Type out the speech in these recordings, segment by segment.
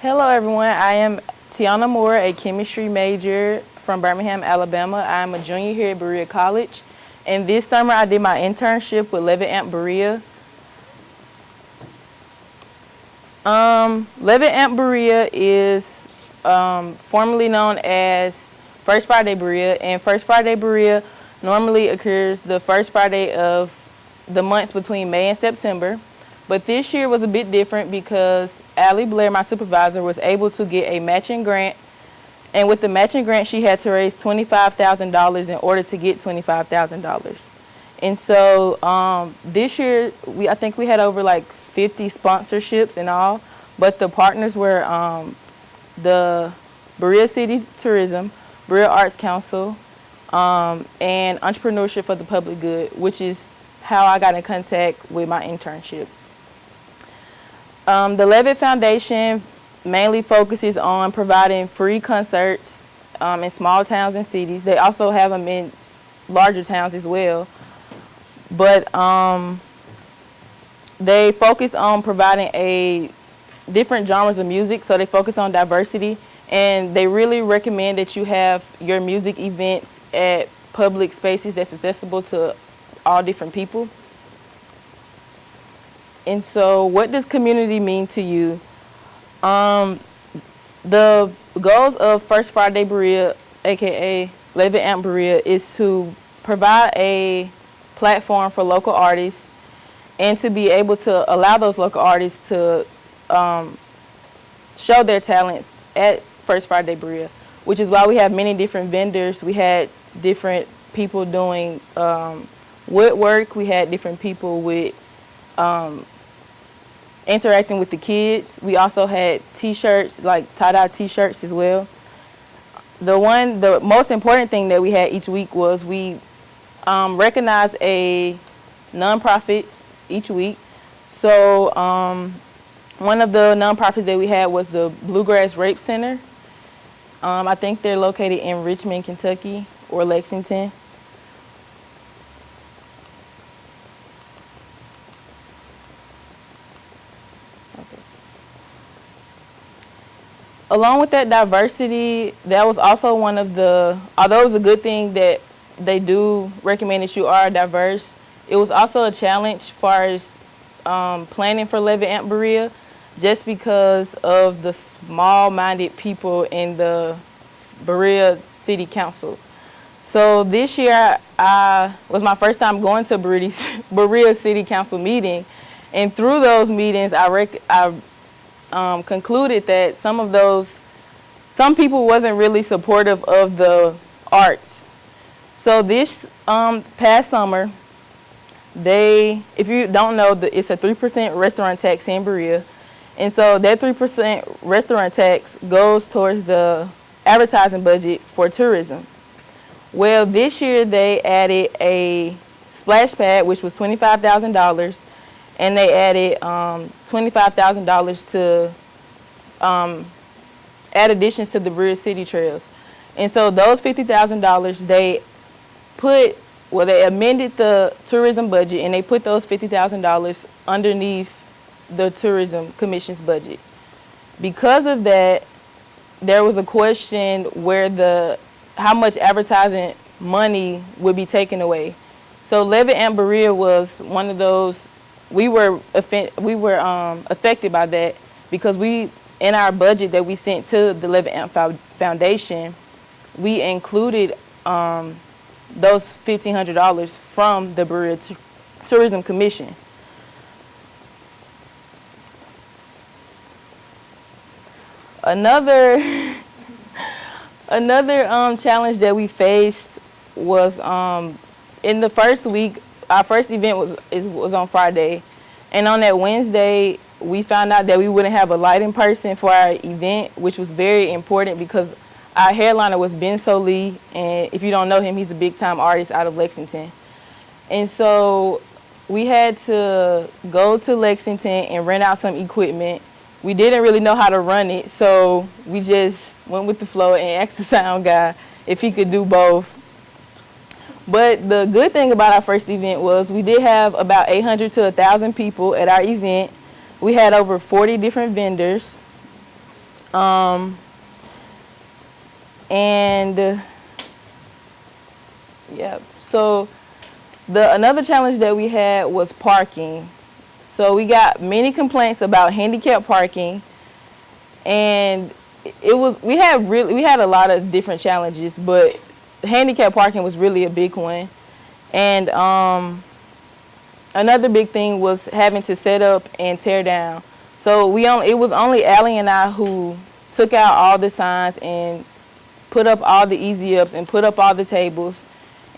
Hello everyone, I am Tiana Moorer, a chemistry major from Birmingham, Alabama. I'm a junior here at Berea College. And this summer I did my internship with Levitt Amp Berea. Levitt Amp Berea is formerly known as First Friday Berea, and First Friday Berea normally occurs the first Friday of the months between May and September. But this year was a bit different because Allie Blair, my supervisor, was able to get a matching grant. And with the matching grant, she had to raise $25,000 in order to get $25,000. And so this year, I think we had over like 50 sponsorships in all. But the partners were the Berea City Tourism, Berea Arts Council, and Entrepreneurship for the Public Good, which is how I got in contact with my internship. The Levitt Foundation mainly focuses on providing free concerts in small towns and cities. They also have them in larger towns as well. But they focus on providing different genres of music, so they focus on diversity. And they really recommend that you have your music events at public spaces that's accessible to all different people. And so what does community mean to you? The goals of First Friday Berea, aka Levitt Amp Berea, is to provide a platform for local artists and to be able to allow those local artists to show their talents at First Friday Berea, which is why we have many different vendors. We had different people doing woodwork. We had different people with interacting with the kids. We also had t-shirts, like tie-dye t-shirts as well. The most important thing that we had each week was we recognized a nonprofit each week. So one of the nonprofits that we had was the Bluegrass Rape Center. I think they're located in Richmond, Kentucky, or Lexington. Along with that diversity, that was also one of although it was a good thing that they do recommend that you are diverse, it was also a challenge as far as planning for Levitt Amp Berea, just because of the small-minded people in the Berea City Council. So this year was my first time going to Berea City Council meeting, and through those meetings I concluded that some people wasn't really supportive of the arts. So this past summer, if you don't know, it's a 3% restaurant tax in Berea. And so that 3% restaurant tax goes towards the advertising budget for tourism. Well, this year they added a splash pad, which was $25,000. And they added $25,000 to add additions to the Berea City Trails. And so those $50,000, they amended the tourism budget, and they put those $50,000 underneath the Tourism Commission's budget. Because of that, there was a question how much advertising money would be taken away. So Levitt Amp Berea was one of those. We were affected by that because in our budget that we sent to the Levitt Amp Foundation, we included those $1,500 from the Berea Tourism Commission. Another challenge that we faced was in the first week. Our first event was on Friday, and on that Wednesday, we found out that we wouldn't have a lighting person for our event, which was very important because our headliner was Ben Solee, and if you don't know him, he's a big-time artist out of Lexington. And so we had to go to Lexington and rent out some equipment. We didn't really know how to run it, so we just went with the flow and asked the sound guy if he could do both. But the good thing about our first event was we did have about 800 to 1,000 people at our event. We had over 40 different vendors. Um, and yeah, so another challenge that we had was parking. So we got many complaints about handicap parking, and we had a lot of different challenges, but handicap parking was really a big one. And another big thing was having to set up and tear down. So it was only Allie and I who took out all the signs and put up all the easy ups and put up all the tables.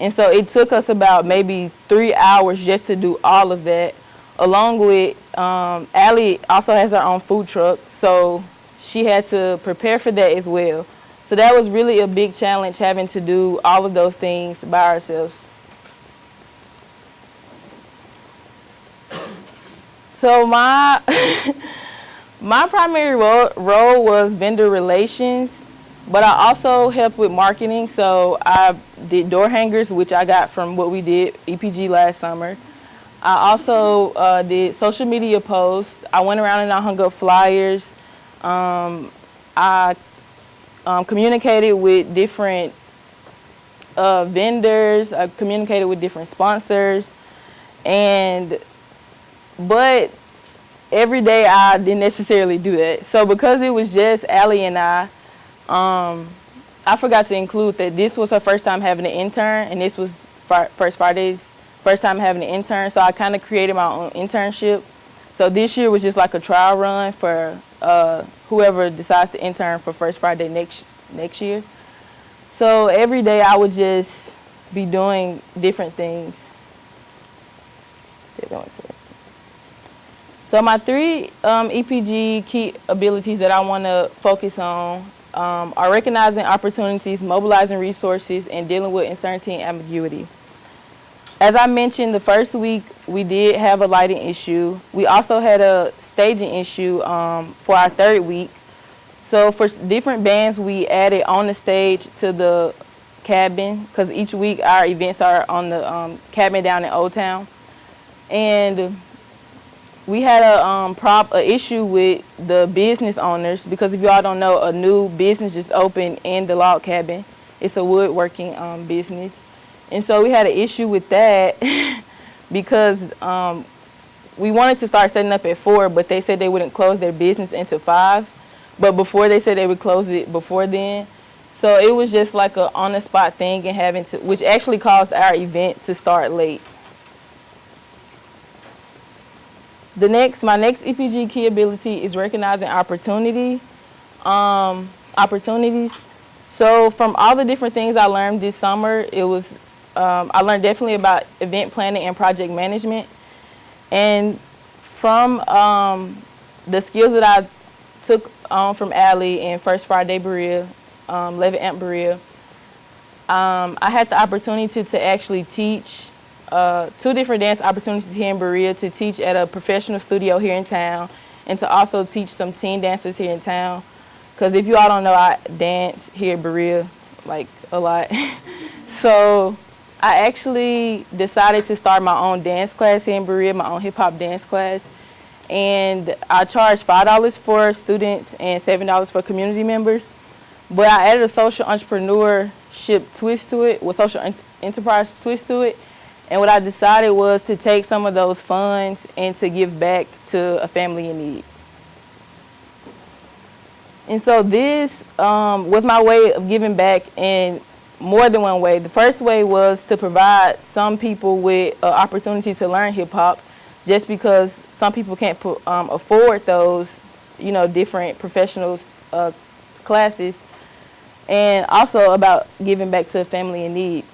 And so it took us about maybe 3 hours just to do all of that. Along with Allie also has her own food truck, so she had to prepare for that as well. So that was really a big challenge, having to do all of those things by ourselves. So my my primary role was vendor relations, but I also helped with marketing. So I did door hangers, which I got from what we did EPG last summer. I also did social media posts. I went around and I hung up flyers. I communicated with different vendors. I communicated with different sponsors. But every day I didn't necessarily do that. So because it was just Allie and I forgot to include that this was her first time having an intern, and this was Friday's first time having an intern. So I kind of created my own internship. So this year was just like a trial run for whoever decides to intern for First Friday next year. So every day I would just be doing different things. So my three EPG key abilities that I want to focus on are recognizing opportunities, mobilizing resources, and dealing with uncertainty and ambiguity. As I mentioned, the first week we did have a lighting issue. We also had a staging issue for our third week. So for different bands, we added on the stage to the cabin, because each week our events are on the cabin down in Old Town. And we had a issue with the business owners, because if y'all don't know, a new business just opened in the log cabin. It's a woodworking business. And so we had an issue with that because we wanted to start setting up at 4, but they said they wouldn't close their business until 5. But before, they said they would close it before then. So it was just like a on-the-spot thing, and which actually caused our event to start late. My next EPG key ability is recognizing opportunities. So from all the different things I learned this summer, I learned definitely about event planning and project management. And from the skills that I took from Allie and First Friday Berea, 11 Amp Berea, I had the opportunity to actually teach 2 different dance opportunities here in Berea, to teach at a professional studio here in town, and to also teach some teen dancers here in town. Because if you all don't know, I dance here in Berea like a lot. So I actually decided to start my own dance class here in Berea, my own hip hop dance class. And I charge $5 for students and $7 for community members. But I added a social entrepreneurship twist to it, with social enterprise twist to it. And what I decided was to take some of those funds and to give back to a family in need. And so this was my way of giving back in more than one way. The first way was to provide some people with opportunities to learn hip hop, just because some people can't afford those, different professional classes. And also about giving back to a family in need.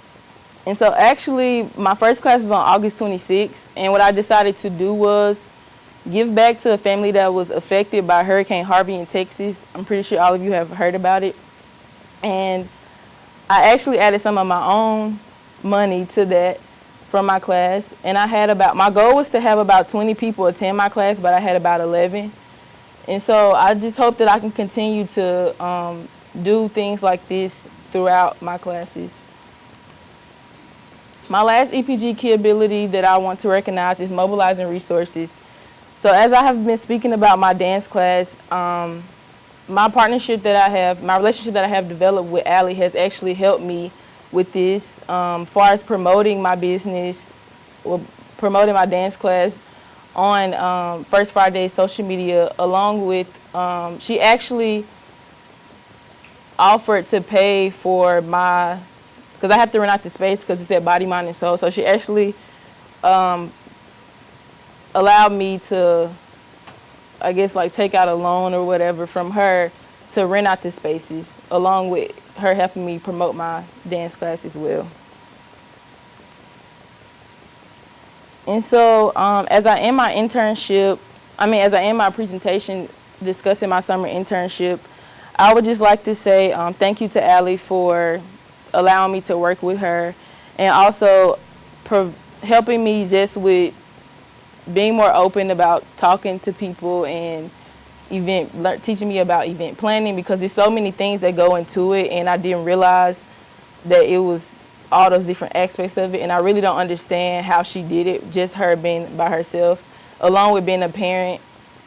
And so actually, my first class was on August 26th, and what I decided to do was give back to a family that was affected by Hurricane Harvey in Texas. I'm pretty sure all of you have heard about it. And I actually added some of my own money to that from my class. And my goal was to have about 20 people attend my class, but I had about 11. And so I just hope that I can continue to do things like this throughout my classes. My last EPG key ability that I want to recognize is mobilizing resources. So as I have been speaking about my dance class, my partnership that I have, my relationship that I have developed with Allie has actually helped me with this. Far as promoting my business, or promoting my dance class on First Friday social media, along with she actually offered to pay for my, because I have to rent out the space because it's at Body, Mind, and Soul. So she actually allowed me to, I guess, like take out a loan or whatever from her to rent out the spaces, along with her helping me promote my dance class as well. And so as I end my internship, as I end my presentation discussing my summer internship, I would just like to say thank you to Allie for allowing me to work with her, and also helping me just with being more open about talking to people and teaching me about event planning, because there's so many things that go into it, and I didn't realize that it was all those different aspects of it, and I really don't understand how she did it, just her being by herself, along with being a parent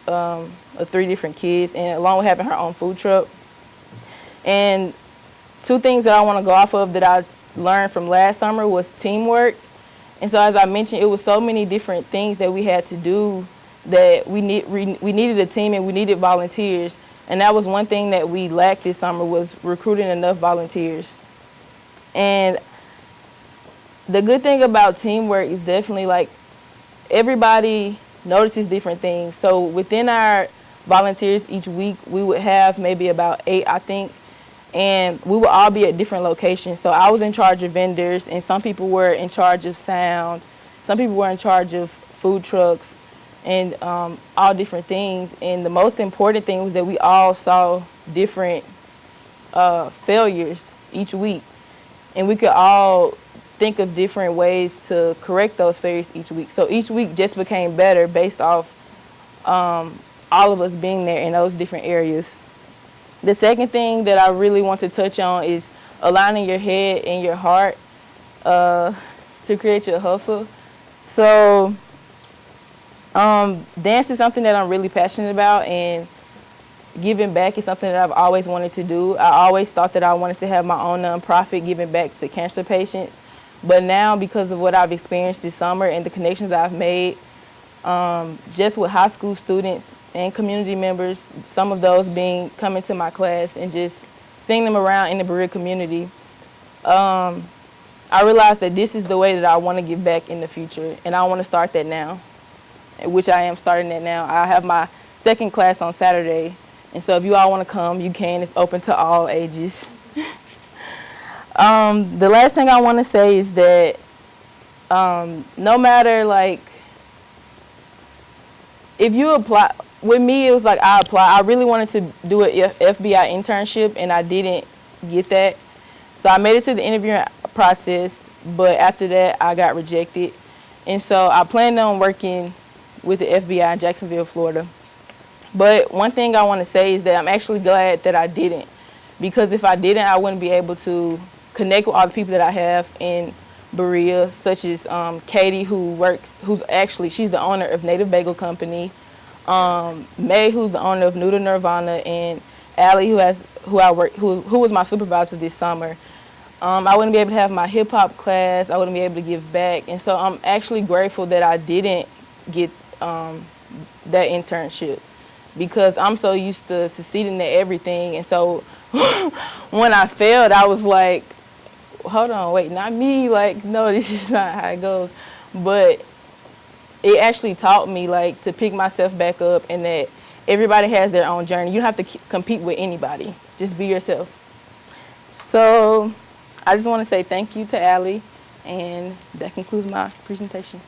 of 3 different kids, and along with having her own food truck. And 2 things that I want to go off of that I learned from last summer was teamwork. And so as I mentioned, it was so many different things that we had to do that we needed a team and we needed volunteers. And that was one thing that we lacked this summer, was recruiting enough volunteers. And the good thing about teamwork is definitely like everybody notices different things. So within our volunteers each week, we would have maybe about 8, I think. And we would all be at different locations. So I was in charge of vendors, and some people were in charge of sound. Some people were in charge of food trucks and all different things. And the most important thing was that we all saw different failures each week. And we could all think of different ways to correct those failures each week. So each week just became better based off all of us being there in those different areas. The second thing that I really want to touch on is aligning your head and your heart to create your hustle. So dance is something that I'm really passionate about, and giving back is something that I've always wanted to do. I always thought that I wanted to have my own nonprofit giving back to cancer patients. But now, because of what I've experienced this summer and the connections I've made, just with high school students and community members, some of those coming to my class and just seeing them around in the Berea community, I realized that this is the way that I want to give back in the future, and I want to start that now, which I am starting that now. I have my 2nd class on Saturday, and so if you all want to come, you can. It's open to all ages. The last thing I want to say is that no matter, like, if you apply, with me, it was like I applied. I really wanted to do an FBI internship, and I didn't get that. So I made it to the interviewing process, but after that, I got rejected. And so I planned on working with the FBI in Jacksonville, Florida. But one thing I want to say is that I'm actually glad that I didn't, because if I didn't, I wouldn't be able to connect with all the people that I have in Berea, such as Katie, she's the owner of Native Bagel Company, May, who's the owner of Noodle Nirvana, and Allie, who was my supervisor this summer. I wouldn't be able to have my hip hop class. I wouldn't be able to give back, and so I'm actually grateful that I didn't get that internship, because I'm so used to succeeding at everything. And so when I failed, I was like, hold on, wait, not me. Like, no, this is not how it goes. But it actually taught me, like, to pick myself back up, and that everybody has their own journey. You don't have to compete with anybody. Just be yourself. So I just want to say thank you to Allie, and that concludes my presentation.